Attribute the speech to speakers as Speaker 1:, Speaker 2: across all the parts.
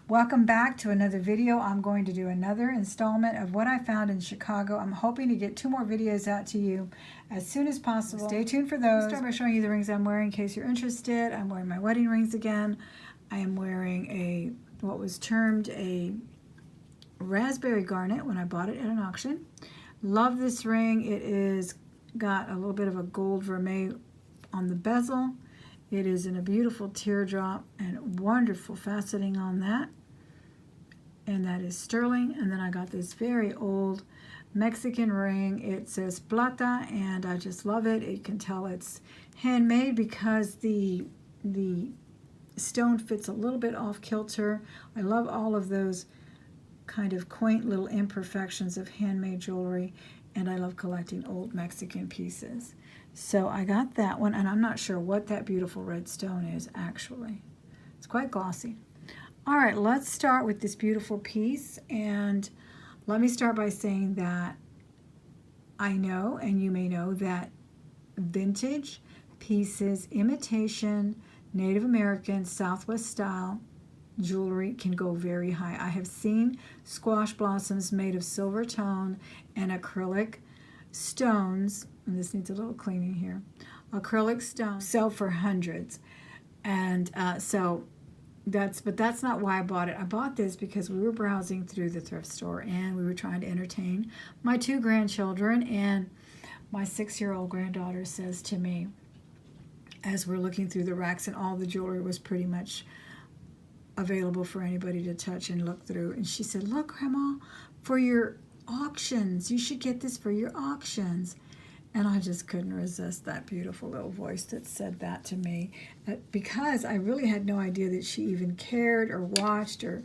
Speaker 1: Welcome back to another video. I'm going to do another installment of what I found in Chicago. I'm hoping to get 2 more videos out to you as soon as possible. Stay tuned for those. I'll start by showing you the rings I'm wearing in case you're interested. I'm wearing my wedding rings again. I am wearing what was termed a raspberry garnet when I bought it at an auction. Love this ring. It is got a little bit of a gold vermeil on the bezel. It is in a beautiful teardrop and wonderful faceting on that. And that is sterling. And then I got this very old Mexican ring. It says plata, and I just love it. You can tell it's handmade because the stone fits a little bit off kilter. I love all of those kind of quaint little imperfections of handmade jewelry, and I love collecting old Mexican pieces. So I got that one, and I'm not sure what that beautiful red stone is actually. It's quite glossy. All right, let's start with this beautiful piece, and let me start by saying that I know, and you may know, that vintage pieces, imitation, Native American, Southwest style jewelry can go very high. I have seen squash blossoms made of silver tone and acrylic stones, and this needs a little cleaning here, acrylic stones sell for hundreds. And but that's not why I bought it. I bought this because we were browsing through the thrift store and we were trying to entertain my 2 grandchildren, and my 6-year-old granddaughter says to me, as we're looking through the racks, and all the jewelry was pretty much available for anybody to touch and look through, and she said, "Look, Grandma, for your auctions, you should get this for your auctions." And I just couldn't resist that beautiful little voice that said that to me, because I really had no idea that she even cared or watched or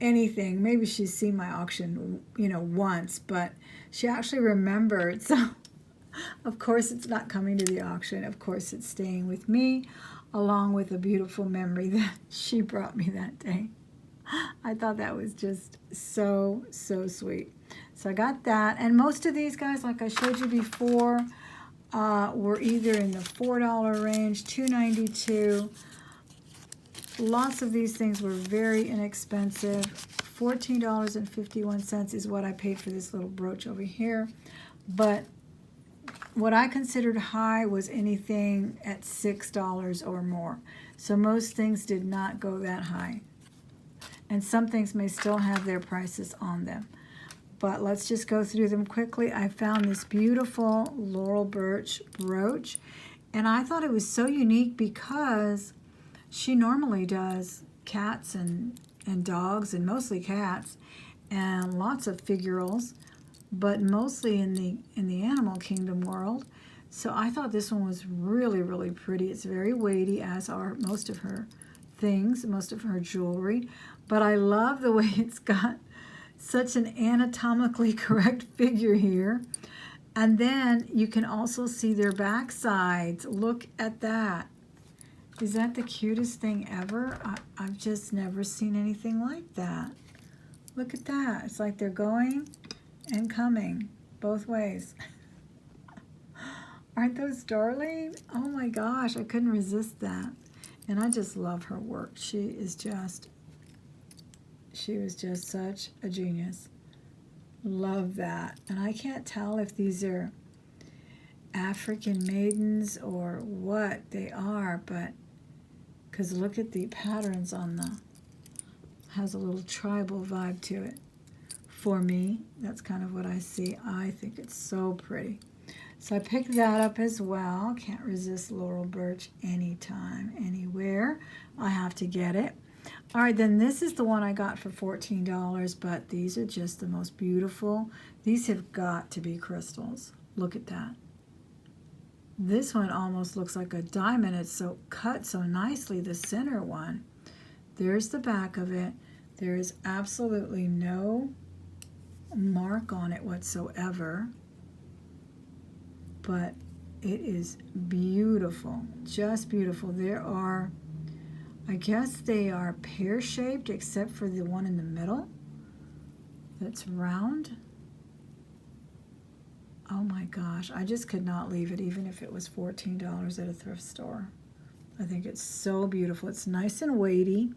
Speaker 1: anything. Maybe she's seen my auction, once, but she actually remembered. So of course it's not coming to the auction. Of course it's staying with me, along with a beautiful memory that she brought me that day. I thought that was just so, so sweet. So I got that, and most of these guys, like I showed you before, were either in the $4 range, $2.92. Lots of these things were very inexpensive. $14.51 is what I paid for this little brooch over here. But what I considered high was anything at $6 or more. So most things did not go that high. And some things may still have their prices on them. But let's just go through them quickly. I found this beautiful Laurel Birch brooch, and I thought it was so unique because she normally does cats and dogs, and mostly cats, and lots of figurals, but mostly in the animal kingdom world. So I thought this one was really, really pretty. It's very weighty, as are most of her things, most of her jewelry. But I love the way it's got such an anatomically correct figure here. And then you can also see their back sides. Look at that. Is that the cutest thing ever? I've just never seen anything like that. Look at that. It's like they're going and coming both ways. Aren't those darling? Oh my gosh, I couldn't resist that. And I just love her work. She was just such a genius. Love that. And I can't tell if these are African maidens or what they are, but because look at the patterns on has a little tribal vibe to it. For me, that's kind of what I see. I think it's so pretty. So I picked that up as well. Can't resist Laurel Birch anytime, anywhere. I have to get it. All right, then this is the one I got for $14, but these are just the most beautiful. These have got to be crystals. Look at that. This one almost looks like a diamond. It's so cut so nicely, the center one. There's the back of it. There is absolutely no mark on it whatsoever, but it is beautiful, just beautiful. There are, I guess they are pear-shaped except for the one in the middle that's round. Oh my gosh, I just could not leave it even if it was $14 at a thrift store. I think it's so beautiful. It's nice and weighty.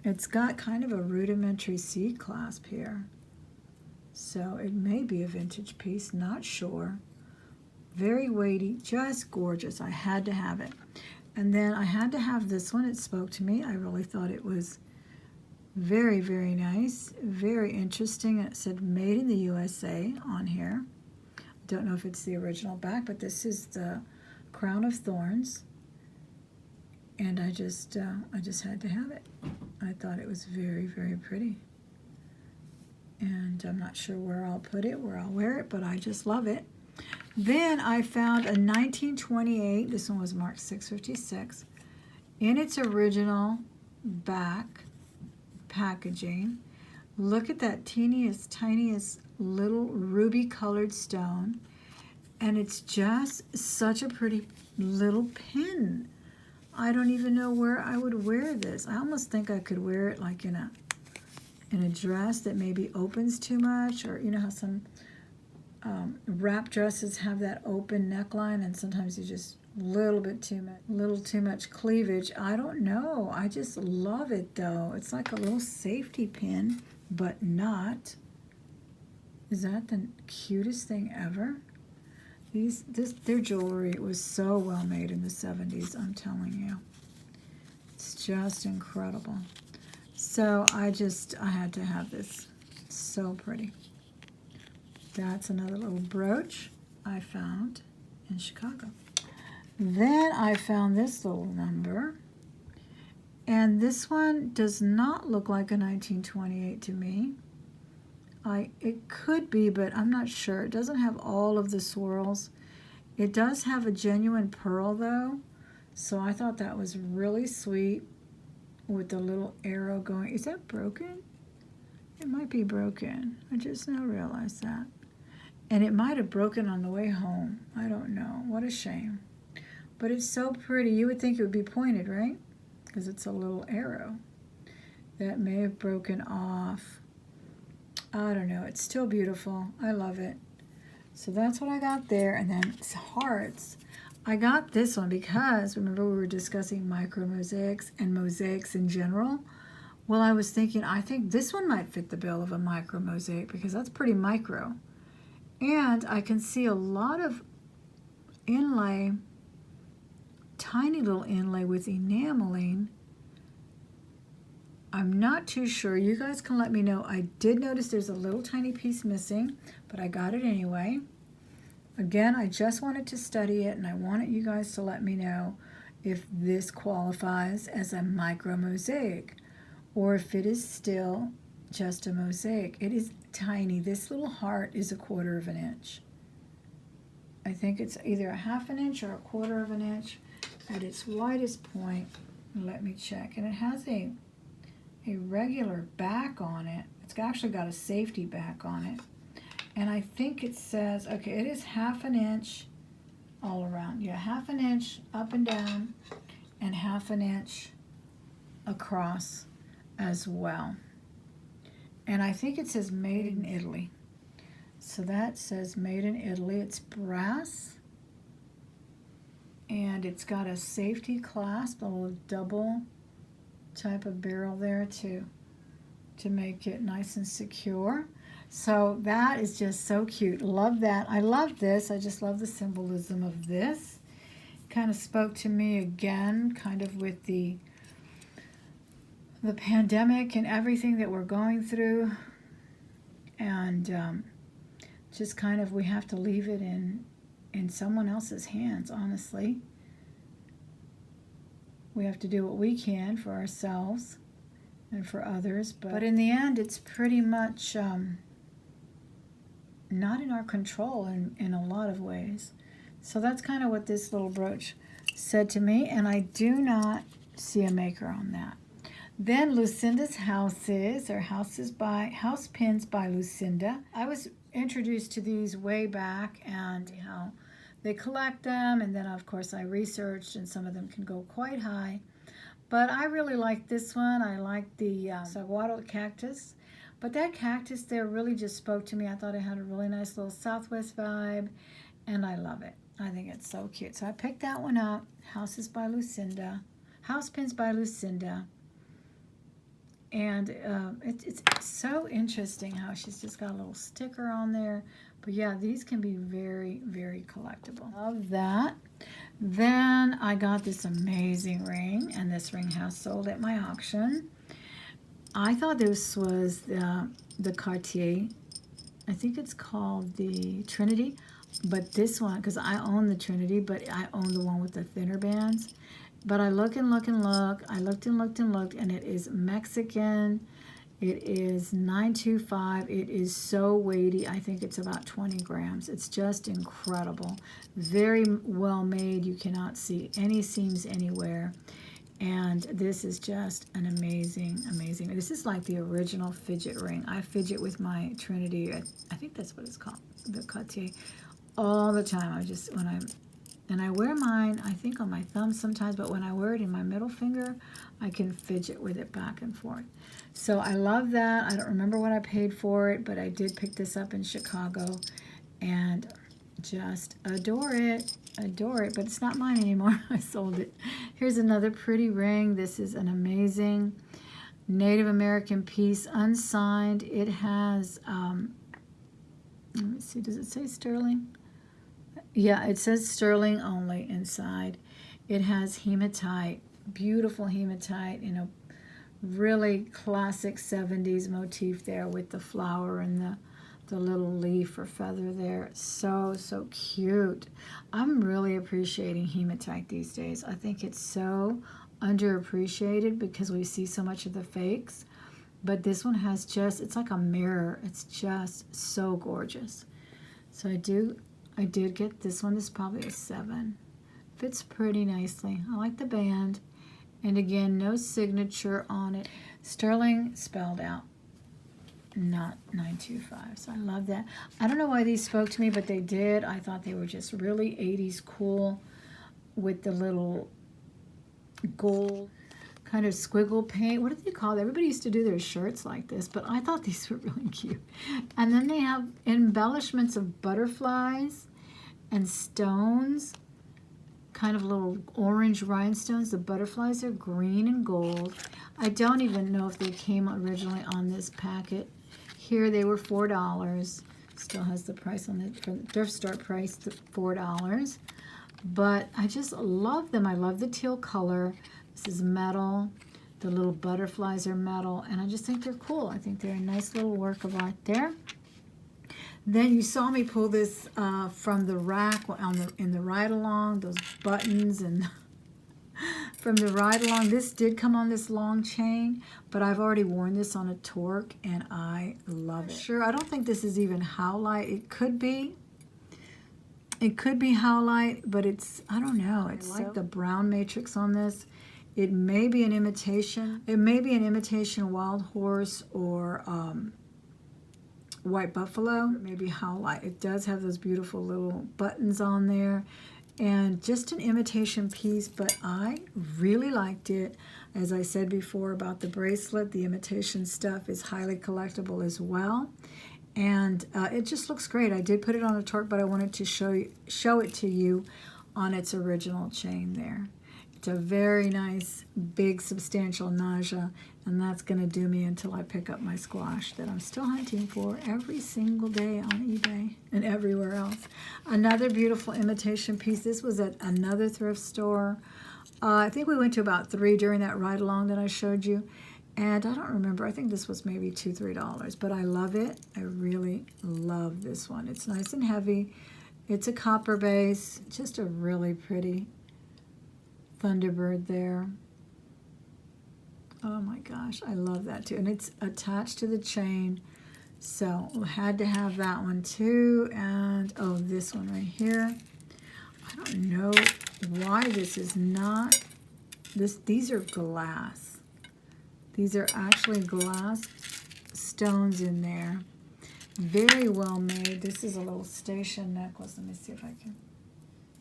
Speaker 1: It's got kind of a rudimentary C clasp here. So it may be a vintage piece, not sure. Very weighty, just gorgeous. I had to have it. And then I had to have this one. It spoke to me. I really thought it was very, very nice. Very interesting. It said made in the USA on here. Don't know if it's the original back, but this is the Crown of Thorns. And I just had to have it. I thought it was very, very pretty. And I'm not sure where I'll put it, where I'll wear it, but I just love it. Then I found a 1928, this one was marked 656, in its original back packaging. Look at that teeniest, tiniest little ruby colored stone. And it's just such a pretty little pin. I don't even know where I would wear this. I almost think I could wear it like in a dress that maybe opens too much, or you know how some wrap dresses have that open neckline, and sometimes you just little too much cleavage. I don't know. I just love it though. It's like a little safety pin, but not. Is that the cutest thing ever? Their jewelry was so well made in the 70s, I'm telling you. It's just incredible. So I had to have this. It's so pretty. That's another little brooch I found in Chicago. Then I found this little number. And this one does not look like a 1928 to me. It could be, but I'm not sure. It doesn't have all of the swirls. It does have a genuine pearl though, so I thought that was really sweet with the little arrow going. Is that broken? It might be broken. I just now realized that. And it might have broken on the way home. I don't know. What a shame. But it's so pretty. You would think it would be pointed, right? Because it's a little arrow. That may have broken off. I don't know. It's still beautiful. I love it. So that's what I got there. And then hearts. I got this one because, remember we were discussing micro mosaics and mosaics in general? Well, I was thinking, I think this one might fit the bill of a micro mosaic because that's pretty micro. And I can see a lot of inlay, tiny little inlay with enameling. I'm not too sure. You guys can let me know. I did notice there's a little tiny piece missing, but I got it anyway. Again, I just wanted to study it, and I wanted you guys to let me know if this qualifies as a micro mosaic or if it is still just a mosaic. It is tiny. This little heart is 1/4 of an inch. I think it's either a 1/2 inch or 1/4 of an inch at its widest point. Let me check. And it has a regular back on it. It's actually got a safety back on it. And I think it says, okay, it is 1/2 inch all around. Yeah, 1/2 inch up and down and 1/2 inch across as well. And I think it says made in Italy. So that says made in Italy. It's brass. And it's got a safety clasp, a little double type of barrel there to make it nice and secure. So that is just so cute. Love that. I love this. I just love the symbolism of this. Kind of spoke to me again, kind of with the pandemic and everything that we're going through. And just kind of we have to leave it in someone else's hands, honestly. We have to do what we can for ourselves and for others. But in the end, it's pretty much not in our control in a lot of ways. So that's kind of what this little brooch said to me. And I do not see a maker on that. Then Lucinda's Houses, or House Pins by Lucinda. I was introduced to these way back and how they collect them, and then of course I researched, and some of them can go quite high. But I really like this one. I like the saguaro cactus. But that cactus there really just spoke to me. I thought it had a really nice little Southwest vibe, and I love it. I think it's so cute. So I picked that one up. House Pins by Lucinda. And it's so interesting how she's just got a little sticker on there. But yeah, these can be very, very collectible. Love that. Then I got this amazing ring, and this ring has sold at my auction. I thought this was the Cartier. I think it's called the Trinity. But this one, because I own the Trinity, but I own the one with the thinner bands. But I look and look and look. I looked and looked and looked, and it is Mexican. It is 925. It is so weighty. I think it's about 20 grams. It's just incredible. Very well made. You cannot see any seams anywhere. And this is just an amazing, amazing. This is like the original fidget ring. I fidget with my Trinity. I think that's what it's called, the Cartier, all the time. And I wear mine, I think, on my thumb sometimes, but when I wear it in my middle finger, I can fidget with it back and forth. So I love that. I don't remember what I paid for it, but I did pick this up in Chicago and just adore it. Adore it, but it's not mine anymore. I sold it. Here's another pretty ring. This is an amazing Native American piece, unsigned. It has, let me see, does it say sterling? Yeah, it says sterling only inside. It has hematite, beautiful hematite, you know, really classic 70s motif there with the flower and the little leaf or feather there. So, so cute. I'm really appreciating hematite these days. I think it's so underappreciated because we see so much of the fakes. But this one has just, it's like a mirror. It's just so gorgeous. So I did get this one. This is probably a 7. Fits pretty nicely. I like the band. And again, no signature on it. Sterling spelled out, not 925. So I love that. I don't know why these spoke to me, but they did. I thought they were just really 80s cool with the little gold kind of squiggle paint. What do they call it? Everybody used to do their shirts like this, but I thought these were really cute. And then they have embellishments of butterflies and stones, kind of little orange rhinestones. The butterflies are green and gold. I don't even know if they came originally on this packet. Here they were $4. Still has the price on it, for the thrift store price, $4. But I just love them. I love the teal color. This is metal. The little butterflies are metal, and I just think they're cool. I think they're a nice little work of art there. Then you saw me pull this from the rack in the ride-along, those buttons and from the ride-along. This did come on this long chain, but I've already worn this on a torque, and I love it. Sure, I don't think this is even howlite. It could be. It could be howlite, but it's, I don't know. It's like the brown matrix on this. It may be an imitation. It may be an imitation wild horse or white buffalo, maybe howlite. It does have those beautiful little buttons on there, and just an imitation piece, but I really liked it. As I said before about the bracelet, the imitation stuff is highly collectible as well, and it just looks great. I did put it on a torque, but I wanted to show it to you on its original chain there. It's a very nice, big, substantial naja, and that's going to do me until I pick up my squash that I'm still hunting for every single day on eBay and everywhere else. Another beautiful imitation piece. This was at another thrift store. I think we went to about 3 during that ride-along that I showed you, and I don't remember. I think this was maybe $2, $3, but I love it. I really love this one. It's nice and heavy. It's a copper base. Just a really pretty Thunderbird there. Oh my gosh, I love that too. And it's attached to the chain, so we had to have that one too. And oh, this one right here. I don't know why this is not these are glass. These are actually glass stones in there. Very well made. This is a little station necklace. Let me see if I can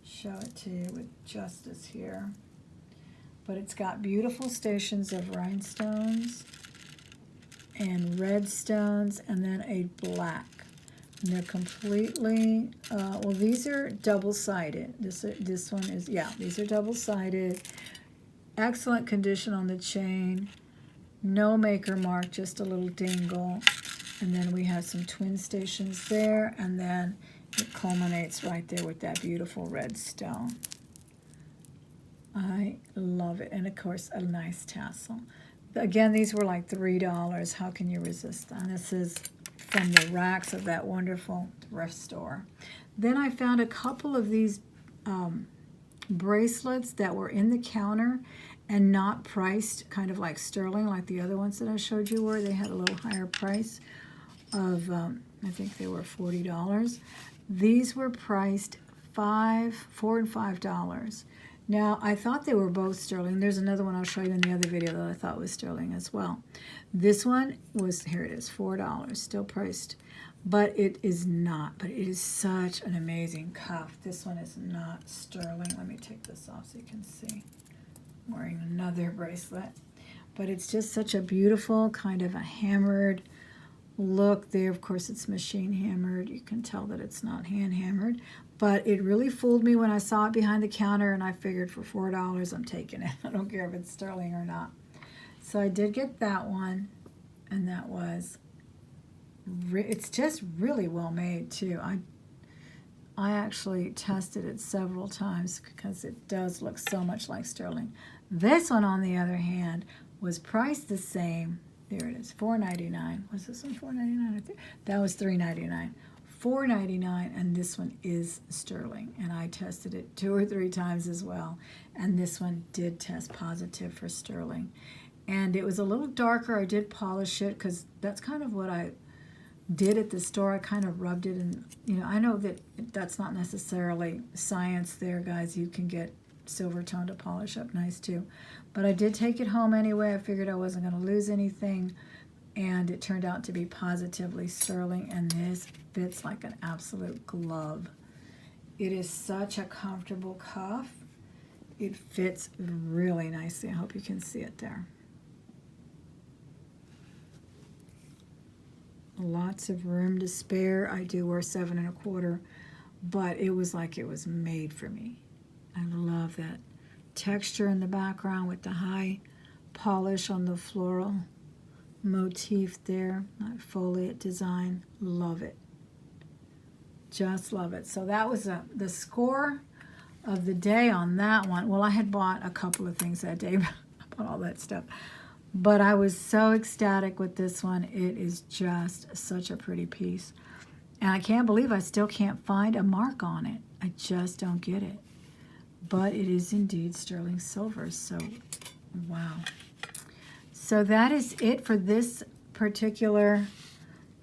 Speaker 1: show it to you with justice here. But it's got beautiful stations of rhinestones and red stones, and then a black. And they're completely, well, these are double-sided. This one is, yeah, these are double-sided. Excellent condition on the chain. No maker mark, just a little dingle. And then we have some twin stations there, and then it culminates right there with that beautiful red stone. I love it. And of course, a nice tassel. Again, these were like $3. How can you resist that? And this is from the racks of that wonderful thrift store. Then I found a couple of these bracelets that were in the counter and not priced kind of like sterling, like the other ones that I showed you were. They had a little higher price of, I think they were $40. These were priced $4 and $5. Now, I thought they were both sterling. There's another one I'll show you in the other video that I thought was sterling as well. This one was, here it is, $4, still priced. But it is not. But it is such an amazing cuff. This one is not sterling. Let me take this off so you can see. I'm wearing another bracelet. But it's just such a beautiful kind of a hammered look there. Of course, it's machine hammered. You can tell that it's not hand hammered. But it really fooled me when I saw it behind the counter, and I figured for $4, I'm taking it. I don't care if it's sterling or not. So I did get that one, and that was, it's just really well made too. I actually tested it several times because it does look so much like sterling. This one, on the other hand, was priced the same. There it is, $4.99. Was this one $4.99? That was $3.99. $4.99, and this one is sterling, and I tested it 2 or 3 times as well, and this one did test positive for sterling. And it was a little darker. I did polish it because that's kind of what I did at the store. I kind of rubbed it, and I know that that's not necessarily science there, guys. You can get silver tone to polish up nice too, but I did take it home anyway. I figured I wasn't going to lose anything, and it turned out to be positively sterling, and this fits like an absolute glove. It is such a comfortable cuff. It fits really nicely. I hope you can see it there. Lots of room to spare. I do wear 7 1/4, but it was like it was made for me. I love that texture in the background with the high polish on the floral motif there, that foliate design. Love it. Just love it. So that was the score of the day on that one. Well, I had bought a couple of things that day. I bought all that stuff. But I was so ecstatic with this one. It is just such a pretty piece. And I can't believe I still can't find a mark on it. I just don't get it. But it is indeed sterling silver. So, wow. So that is it for this particular,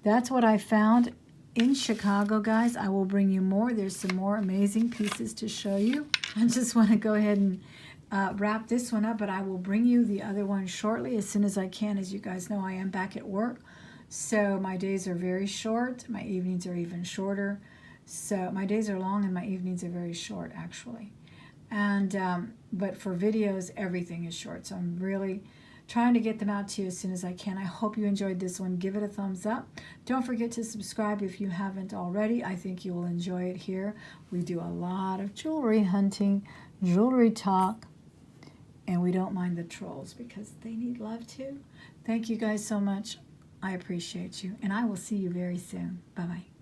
Speaker 1: that's what I found in Chicago, guys. I will bring you more. There's some more amazing pieces to show you. I just want to go ahead and wrap this one up, but I will bring you the other one shortly as soon as I can. As you guys know, I am back at work, so my days are very short. My evenings are even shorter. So my days are long and my evenings are very short, actually. And but for videos, everything is short. So I'm really trying to get them out to you as soon as I can. I hope you enjoyed this one. Give it a thumbs up. Don't forget to subscribe if you haven't already. I think you will enjoy it here. We do a lot of jewelry hunting, jewelry talk, and we don't mind the trolls because they need love too. Thank you guys so much. I appreciate you, and I will see you very soon. Bye-bye.